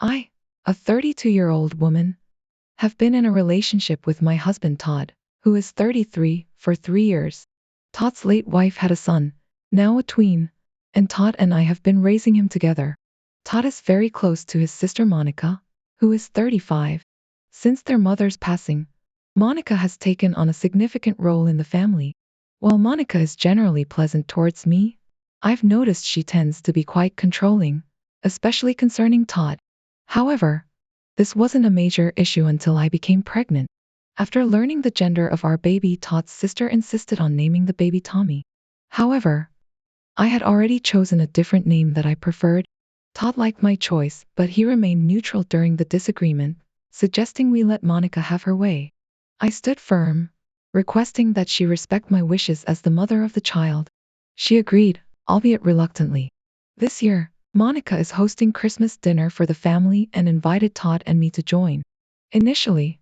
I, a 32-year-old woman, have been in a relationship with my husband Todd, who is 33, for 3 years. Todd's late wife had a son, now a tween, and Todd and I have been raising him together. Todd is very close to his sister Monica, who is 35. Since their mother's passing, Monica has taken on a significant role in the family. While Monica is generally pleasant towards me, I've noticed she tends to be quite controlling, especially concerning Todd. However, this wasn't a major issue until I became pregnant. After learning the gender of our baby, Todd's sister insisted on naming the baby Tommy. However, I had already chosen a different name that I preferred. Todd liked my choice, but he remained neutral during the disagreement, suggesting we let Monica have her way. I stood firm, requesting that she respect my wishes as the mother of the child. She agreed, albeit reluctantly. This year, Monica is hosting Christmas dinner for the family and invited Todd and me to join. Initially,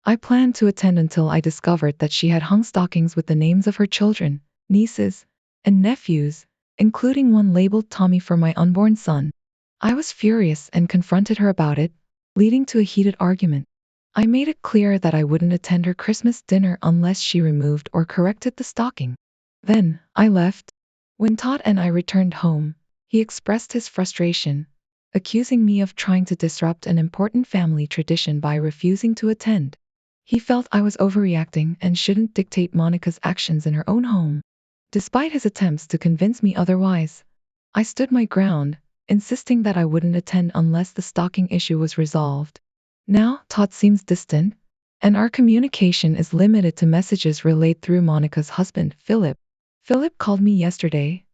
I planned to attend until I discovered that she had hung stockings with the names of her children, nieces, and nephews, including one labeled Tommy for my unborn son. I was furious and confronted her about it, leading to a heated argument. I made it clear that I wouldn't attend her Christmas dinner unless she removed or corrected the stocking. Then, I left. When Todd and I returned home, he expressed his frustration, accusing me of trying to disrupt an important family tradition by refusing to attend. He felt I was overreacting and shouldn't dictate Monica's actions in her own home. Despite his attempts to convince me otherwise, I stood my ground, insisting that I wouldn't attend unless the stocking issue was resolved. Now, Todd seems distant, and our communication is limited to messages relayed through Monica's husband, Philip. Philip called me yesterday,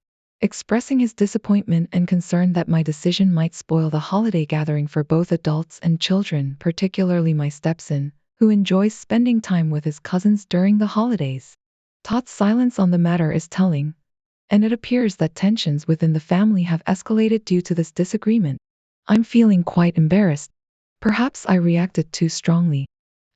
expressing his disappointment and concern that my decision might spoil the holiday gathering for both adults and children, particularly my stepson, who enjoys spending time with his cousins during the holidays. Todd's silence on the matter is telling, and it appears that tensions within the family have escalated due to this disagreement. I'm feeling quite embarrassed. Perhaps I reacted too strongly.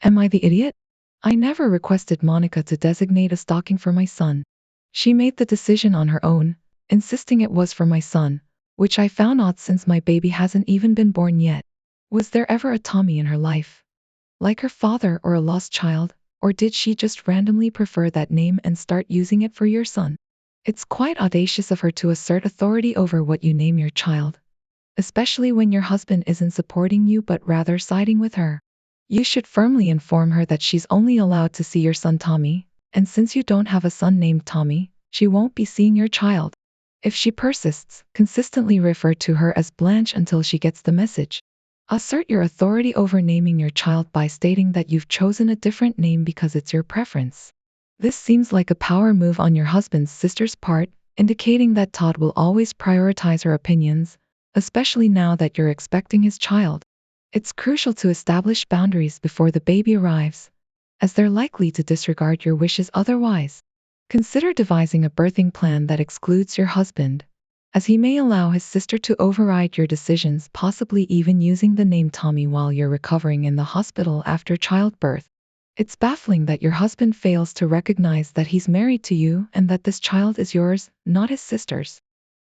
Am I the idiot? I never requested Monica to designate a stocking for my son. She made the decision on her own, insisting it was for my son, which I found odd since my baby hasn't even been born yet. Was there ever a Tommy in her life, like her father or a lost child, or did she just randomly prefer that name and start using it for your son? It's quite audacious of her to assert authority over what you name your child, especially when your husband isn't supporting you but rather siding with her. You should firmly inform her that she's only allowed to see your son Tommy, and since you don't have a son named Tommy, she won't be seeing your child. If she persists, consistently refer to her as Blanche until she gets the message. Assert your authority over naming your child by stating that you've chosen a different name because it's your preference. This seems like a power move on your husband's sister's part, indicating that Todd will always prioritize her opinions, especially now that you're expecting his child. It's crucial to establish boundaries before the baby arrives, as they're likely to disregard your wishes otherwise. Consider devising a birthing plan that excludes your husband, as he may allow his sister to override your decisions, possibly even using the name Tommy while you're recovering in the hospital after childbirth. It's baffling that your husband fails to recognize that he's married to you and that this child is yours, not his sister's.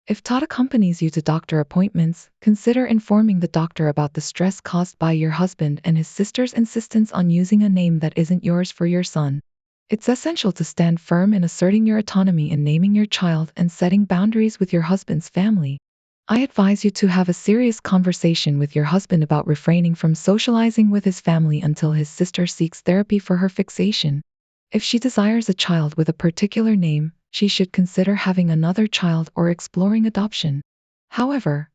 If Todd accompanies you to doctor appointments, consider informing the doctor about the stress caused by your husband and his sister's insistence on using a name that isn't yours for your son. It's essential to stand firm in asserting your autonomy in naming your child and setting boundaries with your husband's family. I advise you to have a serious conversation with your husband about refraining from socializing with his family until his sister seeks therapy for her fixation. If she desires a child with a particular name, she should consider having another child or exploring adoption. However,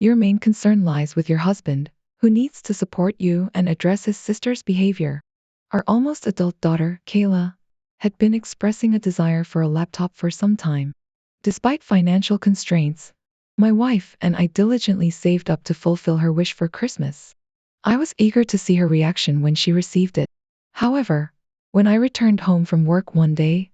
your main concern lies with your husband, who needs to support you and address his sister's behavior. Our almost adult daughter, Kayla, had been expressing a desire for a laptop for some time. Despite financial constraints, my wife and I diligently saved up to fulfill her wish for Christmas. I was eager to see her reaction when she received it. However, when I returned home from work one day,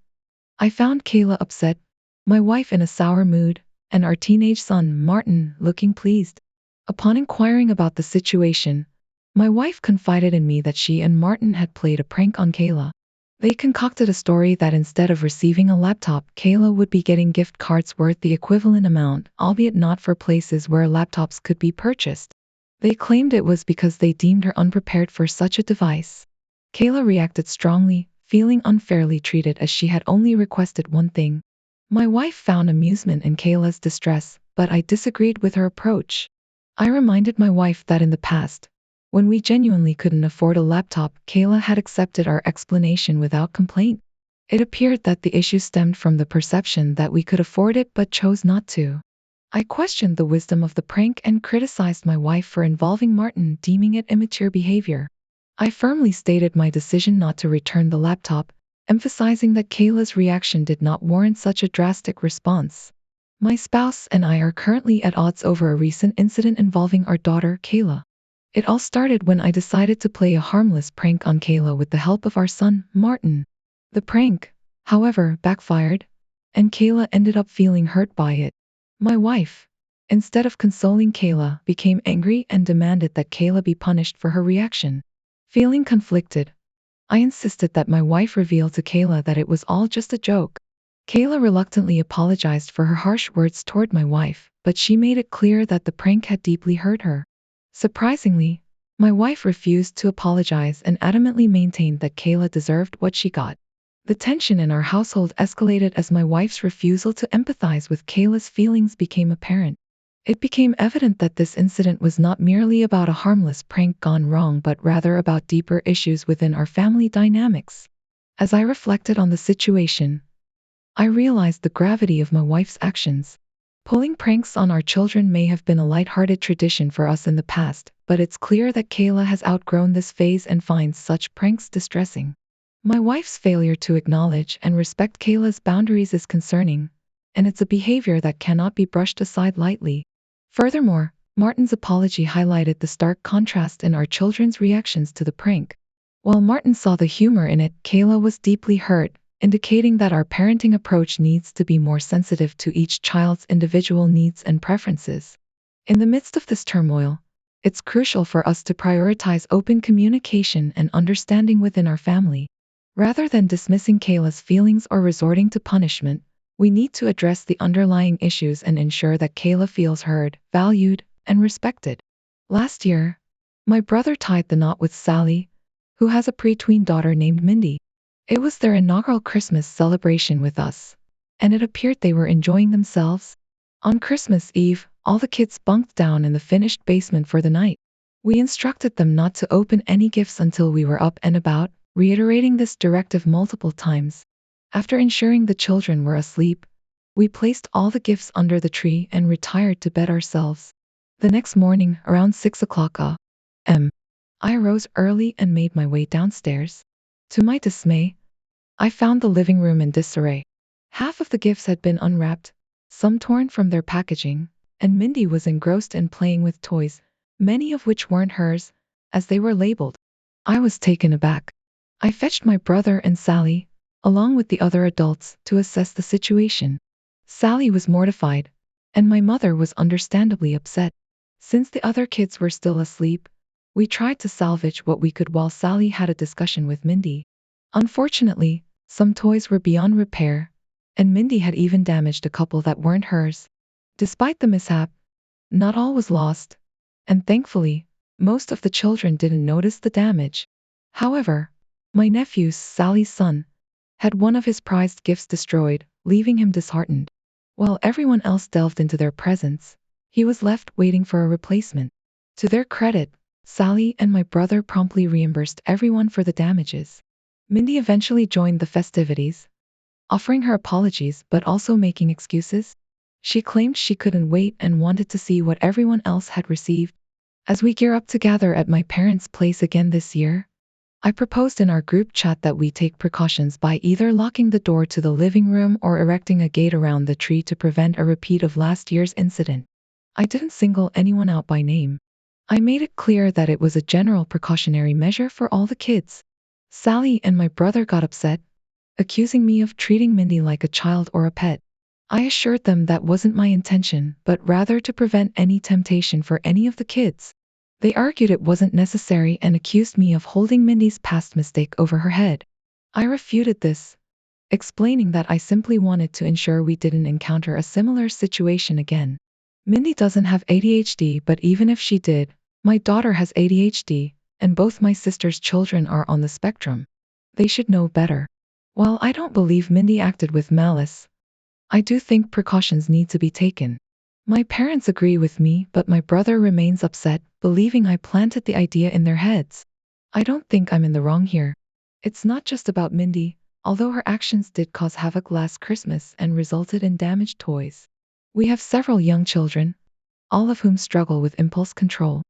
I found Kayla upset, my wife in a sour mood, and our teenage son, Martin, looking pleased. Upon inquiring about the situation, my wife confided in me that she and Martin had played a prank on Kayla. They concocted a story that instead of receiving a laptop, Kayla would be getting gift cards worth the equivalent amount, albeit not for places where laptops could be purchased. They claimed it was because they deemed her unprepared for such a device. Kayla reacted strongly, feeling unfairly treated as she had only requested one thing. My wife found amusement in Kayla's distress, but I disagreed with her approach. I reminded my wife that in the past, when we genuinely couldn't afford a laptop, Kayla had accepted our explanation without complaint. It appeared that the issue stemmed from the perception that we could afford it but chose not to. I questioned the wisdom of the prank and criticized my wife for involving Martin, deeming it immature behavior. I firmly stated my decision not to return the laptop, emphasizing that Kayla's reaction did not warrant such a drastic response. My spouse and I are currently at odds over a recent incident involving our daughter, Kayla. It all started when I decided to play a harmless prank on Kayla with the help of our son, Martin. The prank, however, backfired, and Kayla ended up feeling hurt by it. My wife, instead of consoling Kayla, became angry and demanded that Kayla be punished for her reaction. Feeling conflicted, I insisted that my wife reveal to Kayla that it was all just a joke. Kayla reluctantly apologized for her harsh words toward my wife, but she made it clear that the prank had deeply hurt her. Surprisingly, my wife refused to apologize and adamantly maintained that Kayla deserved what she got. The tension in our household escalated as my wife's refusal to empathize with Kayla's feelings became apparent. It became evident that this incident was not merely about a harmless prank gone wrong but rather about deeper issues within our family dynamics. As I reflected on the situation, I realized the gravity of my wife's actions. Pulling pranks on our children may have been a lighthearted tradition for us in the past, but it's clear that Kayla has outgrown this phase and finds such pranks distressing. My wife's failure to acknowledge and respect Kayla's boundaries is concerning, and it's a behavior that cannot be brushed aside lightly. Furthermore, Martin's apology highlighted the stark contrast in our children's reactions to the prank. While Martin saw the humor in it, Kayla was deeply hurt, indicating that our parenting approach needs to be more sensitive to each child's individual needs and preferences. In the midst of this turmoil, it's crucial for us to prioritize open communication and understanding within our family. Rather than dismissing Kayla's feelings or resorting to punishment, we need to address the underlying issues and ensure that Kayla feels heard, valued, and respected. Last year, my brother tied the knot with Sally, who has a preteen daughter named Mindy. It was their inaugural Christmas celebration with us, and it appeared they were enjoying themselves. On Christmas Eve, all the kids bunked down in the finished basement for the night. We instructed them not to open any gifts until we were up and about, reiterating this directive multiple times. After ensuring the children were asleep, we placed all the gifts under the tree and retired to bed ourselves. The next morning, around 6 o'clock a.m., I rose early and made my way downstairs. To my dismay, I found the living room in disarray. Half of the gifts had been unwrapped, some torn from their packaging, and Mindy was engrossed in playing with toys, many of which weren't hers, as they were labeled. I was taken aback. I fetched my brother and Sally, along with the other adults, to assess the situation. Sally was mortified, and my mother was understandably upset. Since the other kids were still asleep, we tried to salvage what we could while Sally had a discussion with Mindy. Unfortunately, some toys were beyond repair, and Mindy had even damaged a couple that weren't hers. Despite the mishap, not all was lost, and thankfully, most of the children didn't notice the damage. However, my nephew, Sally's son, had one of his prized gifts destroyed, leaving him disheartened. While everyone else delved into their presents, he was left waiting for a replacement. To their credit, Sally and my brother promptly reimbursed everyone for the damages. Mindy eventually joined the festivities, offering her apologies but also making excuses. She claimed she couldn't wait and wanted to see what everyone else had received. As we gear up to gather at my parents' place again this year, I proposed in our group chat that we take precautions by either locking the door to the living room or erecting a gate around the tree to prevent a repeat of last year's incident. I didn't single anyone out by name. I made it clear that it was a general precautionary measure for all the kids. Sally and my brother got upset, accusing me of treating Mindy like a child or a pet. I assured them that wasn't my intention, but rather to prevent any temptation for any of the kids. They argued it wasn't necessary and accused me of holding Mindy's past mistake over her head. I refuted this, explaining that I simply wanted to ensure we didn't encounter a similar situation again. Mindy doesn't have ADHD, but even if she did, My daughter has ADHD, and both my sister's children are on the spectrum. They should know better. While I don't believe Mindy acted with malice, I do think precautions need to be taken. My parents agree with me, but my brother remains upset, believing I planted the idea in their heads. I don't think I'm in the wrong here. It's not just about Mindy, although her actions did cause havoc last Christmas and resulted in damaged toys. We have several young children, all of whom struggle with impulse control.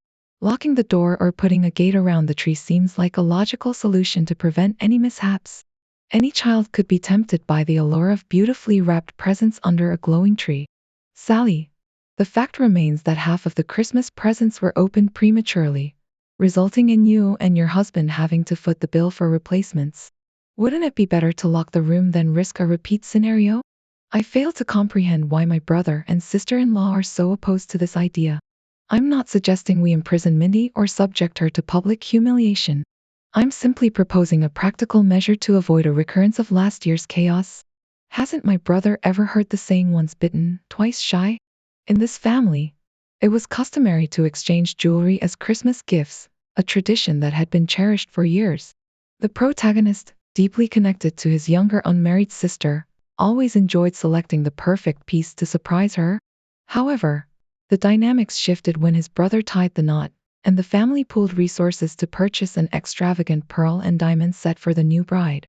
Locking the door or putting a gate around the tree seems like a logical solution to prevent any mishaps. Any child could be tempted by the allure of beautifully wrapped presents under a glowing tree. Sally, the fact remains that half of the Christmas presents were opened prematurely, resulting in you and your husband having to foot the bill for replacements. Wouldn't it be better to lock the room than risk a repeat scenario? I fail to comprehend why my brother and sister-in-law are so opposed to this idea. I'm not suggesting we imprison Mindy or subject her to public humiliation. I'm simply proposing a practical measure to avoid a recurrence of last year's chaos. Hasn't my brother ever heard the saying once bitten, twice shy? In this family, it was customary to exchange jewelry as Christmas gifts, a tradition that had been cherished for years. The protagonist, deeply connected to his younger unmarried sister, always enjoyed selecting the perfect piece to surprise her. However, the dynamics shifted when his brother tied the knot, and the family pooled resources to purchase an extravagant pearl and diamond set for the new bride.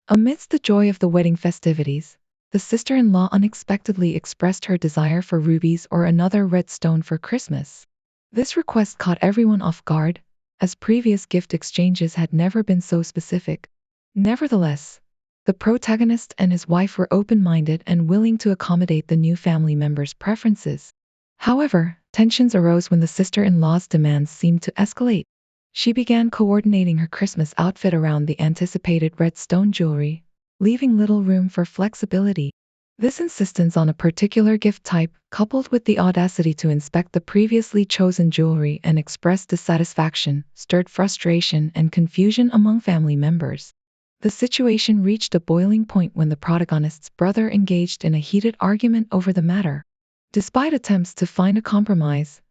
Amidst the joy of the wedding festivities, the sister-in-law unexpectedly expressed her desire for rubies or another red stone for Christmas. This request caught everyone off guard, as previous gift exchanges had never been so specific. Nevertheless, the protagonist and his wife were open-minded and willing to accommodate the new family members' preferences. However, tensions arose when the sister-in-law's demands seemed to escalate. She began coordinating her Christmas outfit around the anticipated red stone jewelry, leaving little room for flexibility. This insistence on a particular gift type, coupled with the audacity to inspect the previously chosen jewelry and express dissatisfaction, stirred frustration and confusion among family members. The situation reached a boiling point when the protagonist's brother engaged in a heated argument over the matter. Despite attempts to find a compromise,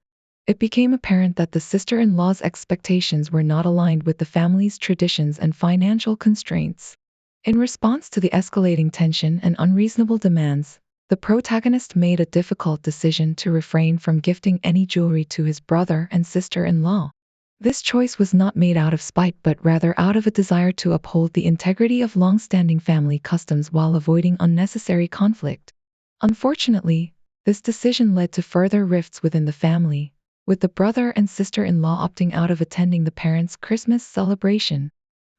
it became apparent that the sister-in-law's expectations were not aligned with the family's traditions and financial constraints. In response to the escalating tension and unreasonable demands, the protagonist made a difficult decision to refrain from gifting any jewelry to his brother and sister-in-law. This choice was not made out of spite but rather out of a desire to uphold the integrity of long-standing family customs while avoiding unnecessary conflict. Unfortunately, this decision led to further rifts within the family, with the brother and sister-in-law opting out of attending the parents' Christmas celebration.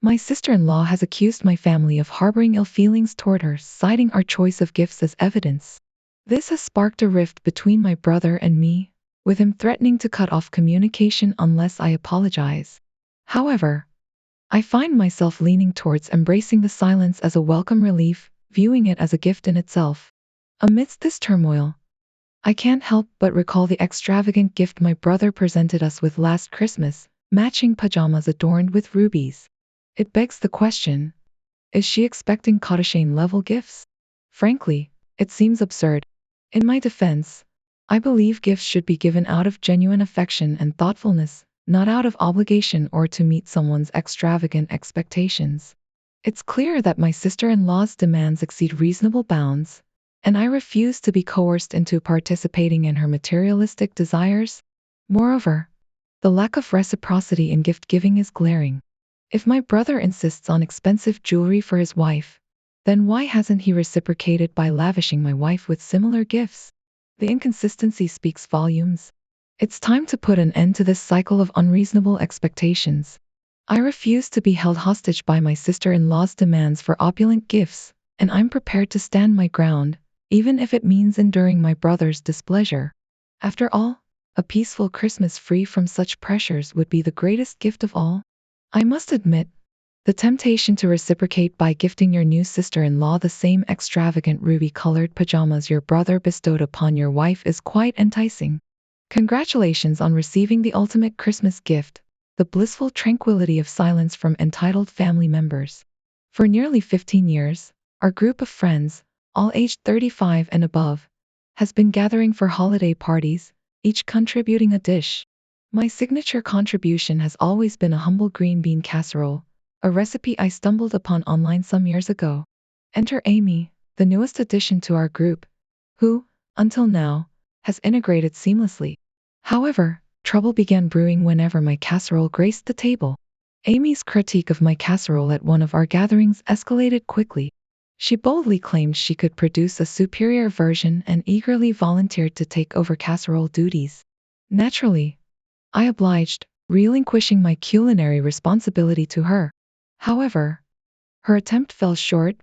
My sister-in-law has accused my family of harboring ill feelings toward her, citing our choice of gifts as evidence. This has sparked a rift between my brother and me, with him threatening to cut off communication unless I apologize. However, I find myself leaning towards embracing the silence as a welcome relief, viewing it as a gift in itself. Amidst this turmoil, I can't help but recall the extravagant gift my brother presented us with last Christmas, matching pajamas adorned with rubies. It begs the question, is she expecting Kardashian-level gifts? Frankly, it seems absurd. In my defense, I believe gifts should be given out of genuine affection and thoughtfulness, not out of obligation or to meet someone's extravagant expectations. It's clear that my sister-in-law's demands exceed reasonable bounds, and I refuse to be coerced into participating in her materialistic desires. Moreover, the lack of reciprocity in gift-giving is glaring. If my brother insists on expensive jewelry for his wife, then why hasn't he reciprocated by lavishing my wife with similar gifts? The inconsistency speaks volumes. It's time to put an end to this cycle of unreasonable expectations. I refuse to be held hostage by my sister-in-law's demands for opulent gifts, and I'm prepared to stand my ground, even if it means enduring my brother's displeasure. After all, a peaceful Christmas free from such pressures would be the greatest gift of all. I must admit, the temptation to reciprocate by gifting your new sister-in-law the same extravagant ruby-colored pajamas your brother bestowed upon your wife is quite enticing. Congratulations on receiving the ultimate Christmas gift, the blissful tranquility of silence from entitled family members. For nearly 15 years, our group of friends, all aged 35 and above, has been gathering for holiday parties, each contributing a dish. My signature contribution has always been a humble green bean casserole, a recipe I stumbled upon online some years ago. Enter Amy, the newest addition to our group, who, until now, has integrated seamlessly. However, trouble began brewing whenever my casserole graced the table. Amy's critique of my casserole at one of our gatherings escalated quickly. She boldly claimed she could produce a superior version and eagerly volunteered to take over casserole duties. Naturally, I obliged, relinquishing my culinary responsibility to her. However, her attempt fell short,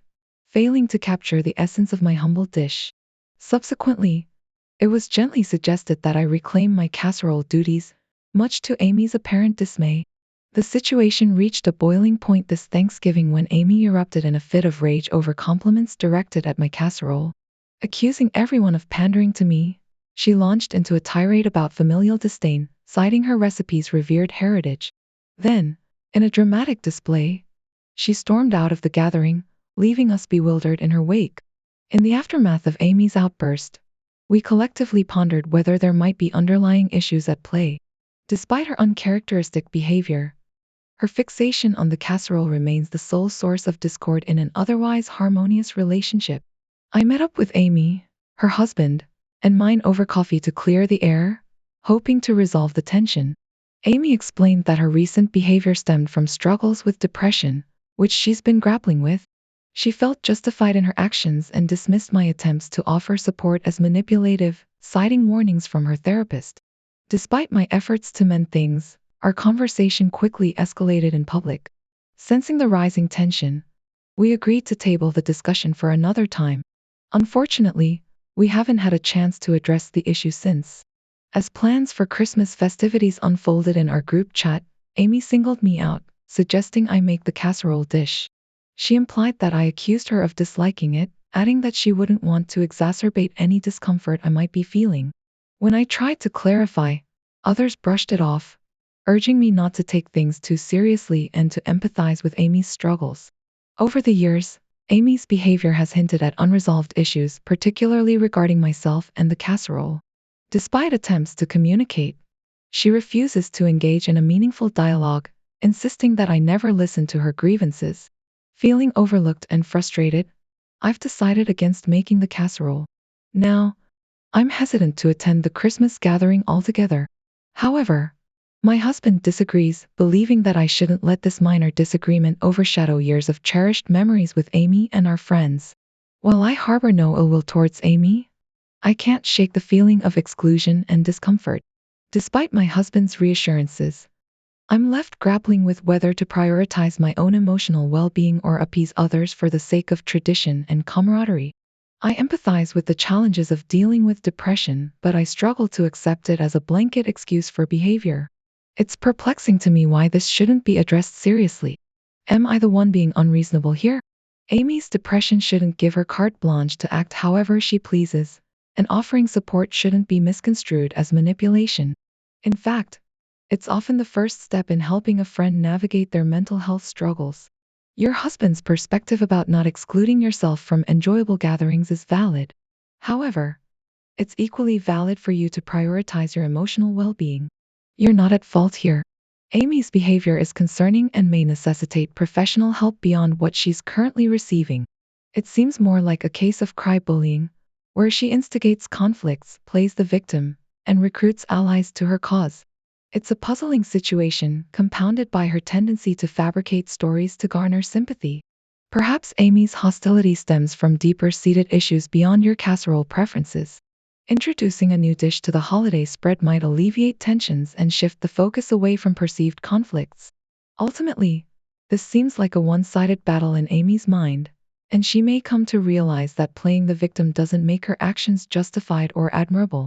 failing to capture the essence of my humble dish. Subsequently, it was gently suggested that I reclaim my casserole duties, much to Amy's apparent dismay. The situation reached a boiling point this Thanksgiving when Amy erupted in a fit of rage over compliments directed at my casserole. Accusing everyone of pandering to me, she launched into a tirade about familial disdain, citing her recipe's revered heritage. Then, in a dramatic display, she stormed out of the gathering, leaving us bewildered in her wake. In the aftermath of Amy's outburst, we collectively pondered whether there might be underlying issues at play. Despite her uncharacteristic behavior, her fixation on the casserole remains the sole source of discord in an otherwise harmonious relationship. I met up with Amy, her husband, and mine over coffee to clear the air, hoping to resolve the tension. Amy explained that her recent behavior stemmed from struggles with depression, which she's been grappling with. She felt justified in her actions and dismissed my attempts to offer support as manipulative, citing warnings from her therapist. Despite my efforts to mend things, our conversation quickly escalated in public. Sensing the rising tension, we agreed to table the discussion for another time. Unfortunately, we haven't had a chance to address the issue since. As plans for Christmas festivities unfolded in our group chat, Amy singled me out, suggesting I make the casserole dish. She implied that I accused her of disliking it, adding that she wouldn't want to exacerbate any discomfort I might be feeling. When I tried to clarify, others brushed it off, urging me not to take things too seriously and to empathize with Amy's struggles. Over the years, Amy's behavior has hinted at unresolved issues, particularly regarding myself and the casserole. Despite attempts to communicate, she refuses to engage in a meaningful dialogue, insisting that I never listen to her grievances. Feeling overlooked and frustrated, I've decided against making the casserole. Now, I'm hesitant to attend the Christmas gathering altogether. However, my husband disagrees, believing that I shouldn't let this minor disagreement overshadow years of cherished memories with Amy and our friends. While I harbor no ill will towards Amy, I can't shake the feeling of exclusion and discomfort. Despite my husband's reassurances, I'm left grappling with whether to prioritize my own emotional well-being or appease others for the sake of tradition and camaraderie. I empathize with the challenges of dealing with depression, but I struggle to accept it as a blanket excuse for behavior. It's perplexing to me why this shouldn't be addressed seriously. Am I the one being unreasonable here? Amy's depression shouldn't give her carte blanche to act however she pleases, and offering support shouldn't be misconstrued as manipulation. In fact, it's often the first step in helping a friend navigate their mental health struggles. Your husband's perspective about not excluding yourself from enjoyable gatherings is valid. However, it's equally valid for you to prioritize your emotional well-being. You're not at fault here. Amy's behavior is concerning and may necessitate professional help beyond what she's currently receiving. It seems more like a case of cry-bullying, where she instigates conflicts, plays the victim, and recruits allies to her cause. It's a puzzling situation, compounded by her tendency to fabricate stories to garner sympathy. Perhaps Amy's hostility stems from deeper-seated issues beyond your casserole preferences. Introducing a new dish to the holiday spread might alleviate tensions and shift the focus away from perceived conflicts. Ultimately, this seems like a one-sided battle in Amy's mind, and she may come to realize that playing the victim doesn't make her actions justified or admirable.